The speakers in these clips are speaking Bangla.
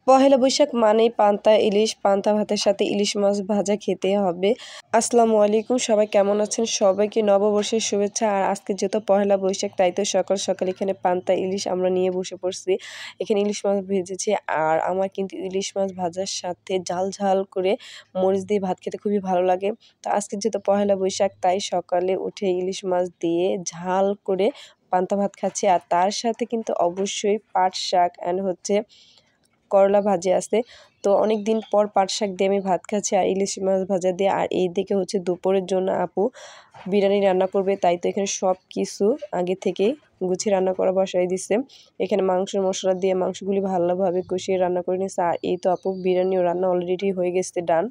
পহেলা বৈশাখ মানেই পান্তা ইলিশ, পান্তা ভাতের সাথে ইলিশ মাছ ভাজা খেতে হবে। আসসালামু আলাইকুম, সবাই কেমন আছেন? সবাইকে নববর্ষের শুভেচ্ছা। আর আজকে যেহেতু পহেলা বৈশাখ, তাই তো সকাল সকাল এখানে পান্তা ইলিশ আমরা নিয়ে বসে পড়ছি। এখানে ইলিশ মাছ ভেজেছি, আর আমার কিন্তু ইলিশ মাছ ভাজার সাথে ঝাল ঝাল করে মরিচ দিয়ে ভাত খেতে খুবই ভালো লাগে। তো আজকে যেহেতু পহেলা বৈশাখ, তাই সকালে উঠে ইলিশ মাছ দিয়ে ঝাল করে পান্তা ভাত খাচ্ছি। আর তার সাথে কিন্তু অবশ্যই পাট শাক অ্যান্ড করলা ভাজি আছে। তো অনেক দিন পর পাট শাক দিয়ে আমি ভাত খাচ্ছি আর ইলিশ মাছ ভাজা দিয়ে। আর এই দিকে হচ্ছে দুপুরের জন্য আপু বিরিয়ানি রান্না করবে, তাই তো এখানে সব কিছু আগে থেকেই গুছিয়ে রান্না করা বসাই দিচ্ছে। এখানে মাংসের মশলা দিয়ে মাংসগুলি ভালোভাবে কষিয়ে রান্না করে নিচ্ছে। আর এই তো আপু বিরিয়ানিও রান্না অলরেডি হয়ে গেছে, ডান।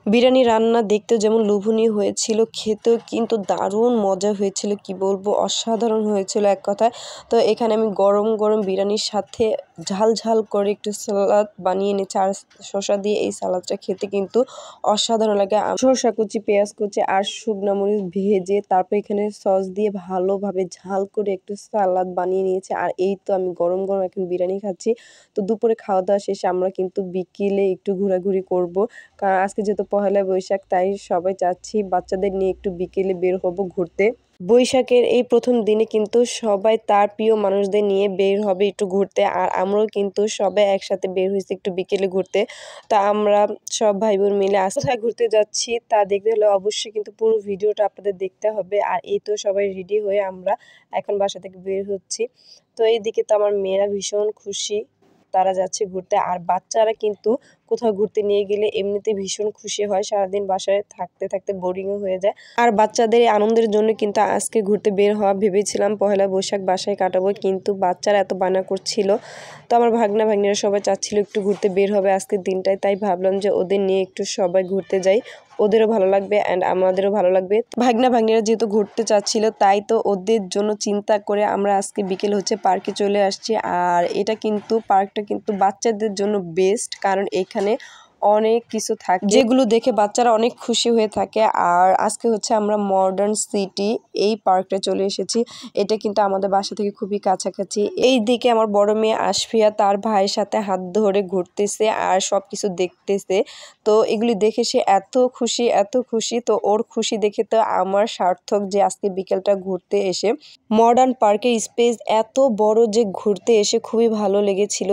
বিরিয়ানি রান্না দেখতেও যেমন লোভনীয় হয়েছিল, খেতেও কিন্তু দারুণ মজা হয়েছিল, কি বলবো, অসাধারণ হয়েছিল এক কথায়। তো এখানে আমি গরম গরম বিরিয়ানির সাথে ঝাল ঝাল করে একটু সালাদ বানিয়ে নিচ্ছি। আর শসা দিয়ে এই সালাদটা খেতে কিন্তু অসাধারণ লাগে। শসা কুচি, পেঁয়াজ কুচি আর শুকনো মরিচ ভেজে তারপর এখানে সস দিয়ে ভালোভাবে ঝাল করে একটু সালাদ বানিয়ে নিয়েছি। আর এই তো আমি গরম গরম এখন বিরিয়ানি খাচ্ছি। তো দুপুরে খাওয়া দাওয়া শেষে আমরা কিন্তু বিকেলে একটু ঘোরাঘুরি করব, কারণ আজকে যেহেতু পহেলা বৈশাখ, তাই সবাই চাচ্ছি বাচ্চাদের নিয়ে একটু বিকেলে বের হব ঘুরতে। বৈশাখের এই প্রথম দিনে কিন্তু সবাই তার প্রিয় মানুষদের নিয়ে বের হবে একটু ঘুরতে। আর আমরাও কিন্তু সবাই একসাথে বের হয়েছি একটু বিকেলে ঘুরতে। তা আমরা সব ভাই বোন মিলে কোথায় ঘুরতে যাচ্ছি তা দেখতে হলে অবশ্যই কিন্তু পুরো ভিডিওটা আপনাদের দেখতে হবে। আর এই তো সবাই রেডি হয়ে আমরা এখন বাসা থেকে বের হচ্ছি। তো এইদিকে তো আমার মেয়েরা ভীষণ খুশি, তারা যাচ্ছে ঘুরতে। আর বাচ্চারা কিন্তু কোথাও ঘুরতে নিয়ে গেলে এমনিতে ভীষণ খুশি হয়, সারাদিন বাসায় থাকতে থাকতে বোরিংও হয়ে যায়। আর বাচ্চাদের আনন্দের জন্য কিন্তু আজকে ঘুরতে বের হওয়া ভেবেছিলাম, পহেলা বৈশাখ বাসায় কাটাবো, কিন্তু বাচ্চারা এত বায়না করছিল। তো আমার ভাগনা ভাগ্নিরা সবাই চাচ্ছিল একটু ঘুরতে বের হবে আজকের দিনটায়, তাই ভাবলাম যে ওদের নিয়ে একটু সবাই ঘুরতে যাই, ওদেরও ভালো লাগবে অ্যান্ড আমাদেরও ভালো লাগবে। ভাগনা ভাগ্নিরা যেহেতু ঘুরতে চাচ্ছিল, তাই তো ওদের জন্য চিন্তা করে আমরা আজকে বিকেল হচ্ছে পার্কে চলে আসছি। আর এটা কিন্তু পার্কটা কিন্তু বাচ্চাদের জন্য বেস্ট, কারণ এখানে অনেক কিছু থাকে যেগুলো দেখে বাচ্চারা অনেক খুশি হয়ে থাকে। আর আজকে হচ্ছে আমরা মডার্ন সিটি এই পার্কটা চলে এসেছি। এটা কিন্তু আমাদের বাসা থেকে খুবই কাছাকাছি। এই দিকে আমার বড় মেয়ে আশফিয়া তার ভাইয়ের সাথে হাত ধরে ঘুরতেছে আর সব কিছু দেখতেছে। তো এগুলি দেখে সে এত খুশি এত খুশি, তো ওর খুশি দেখে তো আমার সার্থক যে আজকে বিকেলটা ঘুরতে এসে। মডার্ন পার্কের স্পেস এত বড় যে ঘুরতে এসে খুবই ভালো লেগেছিল।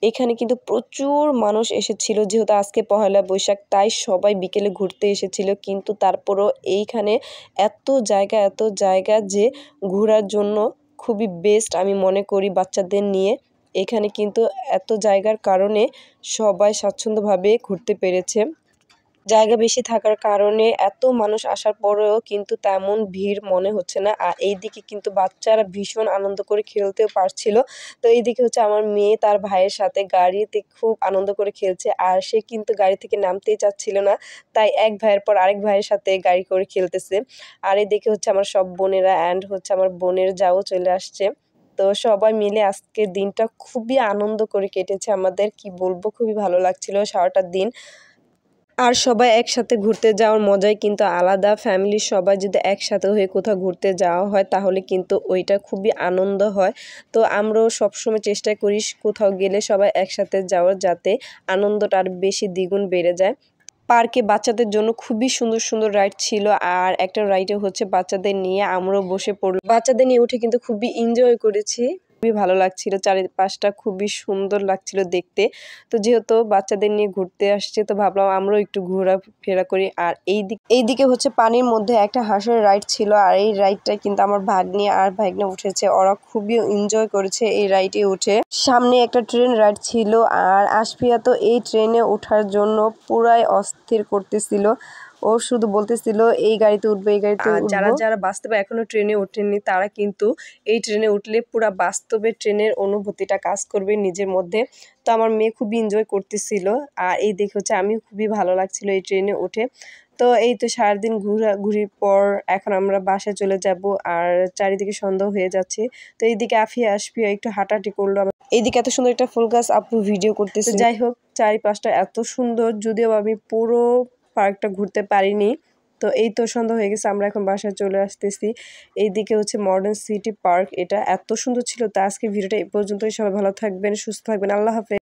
এখানে কিন্তু প্রচুর মানুষ এসেছিল, যেহেতু আজকে পহেলা বৈশাখ, তাই সবাই বিকেলে ঘুরতে এসেছিল। কিন্তু তারপরও এইখানে এত জায়গা যে ঘোরার জন্য খুবই বেস্ট আমি মনে করি বাচ্চাদের নিয়ে। এখানে কিন্তু এত জায়গার কারণে সবাই স্বাচ্ছন্দ্যভাবে ঘুরতে পেরেছে। জায়গা বেশি থাকার কারণে এত মানুষ আসার পরেও কিন্তু তেমন ভিড় মনে হচ্ছে না। আর এইদিকে কিন্তু বাচ্চারা ভীষণ আনন্দ করে খেলতেও পারছিল। তো এইদিকে হচ্ছে আমার মেয়ে তার ভাইয়ের সাথে গাড়িতে খুব আনন্দ করে খেলছে, আর সে কিন্তু গাড়ি থেকে নামতেই চাচ্ছিল না, তাই এক ভাইয়ের পর আরেক ভাইয়ের সাথে গাড়ি করে খেলতেছে। আর এইদিকে হচ্ছে আমার সব বোনেরা অ্যান্ড হচ্ছে আমার বোনের যাও চলে আসছে। তো সবাই মিলে আজকের দিনটা খুবই আনন্দ করে কেটেছে আমাদের, কি বলবো, খুবই ভালো লাগছিল সারাটা দিন। আর সবাই একসাথে ঘুরতে যাওয়ার মজাই কিন্তু আলাদা। ফ্যামিলির সবাই যদি একসাথে হয়ে কোথাও ঘুরতে যাওয়া হয়, তাহলে কিন্তু ওইটা খুবই আনন্দ হয়। তো আমরাও সবসময় চেষ্টা করি কোথাও গেলে সবাই একসাথে যাওয়ার, যাতে আনন্দটা আর বেশি দ্বিগুণ বেড়ে যায়। পার্কে বাচ্চাদের জন্য খুবই সুন্দর সুন্দর রাইড ছিল, আর একটা রাইডে হচ্ছে বাচ্চাদের নিয়ে আমরাও বসে পড়লাম। বাচ্চাদের নিয়ে উঠে কিন্তু খুবই এনজয় করেছি, খুবই ভালো লাগছিল, চারিপাশটা খুবই সুন্দর লাগছিল দেখতে। তো যেহেতু বাচ্চাদের নিয়ে ঘুরতে আসছে, তো ভাবলাম আমরাও একটু ঘোরাফেরা করি। আর এইদিকে হচ্ছে পানির মধ্যে একটা হাঁসের রাইড ছিল, আর এই রাইডটা কিন্তু আমার ভাগ্নি আর ভাগ্নে উঠেছে, ওরা খুবই এনজয় করেছে এই রাইডে উঠে। সামনে একটা ট্রেন রাইড ছিল, আর আশফিয়া তো এই ট্রেনে ওঠার জন্য পুরাই অস্থির করতেছিল। ও শুধু বলতেছিল এই গাড়িতে উঠবে এই গাড়িতে উঠবো। যারা যারা বাস্তবে এখনো ট্রেনে ওঠেননি, তারা কিন্তু এই ট্রেনে উঠলে পুরা বাস্তবে ট্রেনের অনুভূতিটা কাজ করবে নিজের মধ্যে। তো আমার মেয়ে খুবই এনজয় করতেছিল, আর এই দেখে হচ্ছে আমি খুবই ভালো লাগছিল এই ট্রেনে উঠে। তো এই তো সারাদিন ঘোরাঘুরির পর এখন আমরা বাসায় চলে যাব, আর চারিদিকে সন্ধ্যা হয়ে যাচ্ছে। তো এইদিকে আশফিয়া একটু হাঁটাহাঁটি করলো। এইদিকে এত সুন্দর একটা ফুল গাছ আপু ভিডিও করতেছে। যাই হোক, চারিপাশটা এত সুন্দর, যদিও আমি পুরো পার্কটা ঘুরতে পারিনি। তো এই তো সন্ধ্যা হয়ে গেছে, আমরা এখন বাসায় চলে আসতেছি। এইদিকে হচ্ছে মডার্ন সিটি পার্ক, এটা এত সুন্দর ছিল। তো আজকে ভিডিওটা এই পর্যন্তই। সবাই ভালো থাকবেন, সুস্থ থাকবেন, আল্লাহ হাফেজ।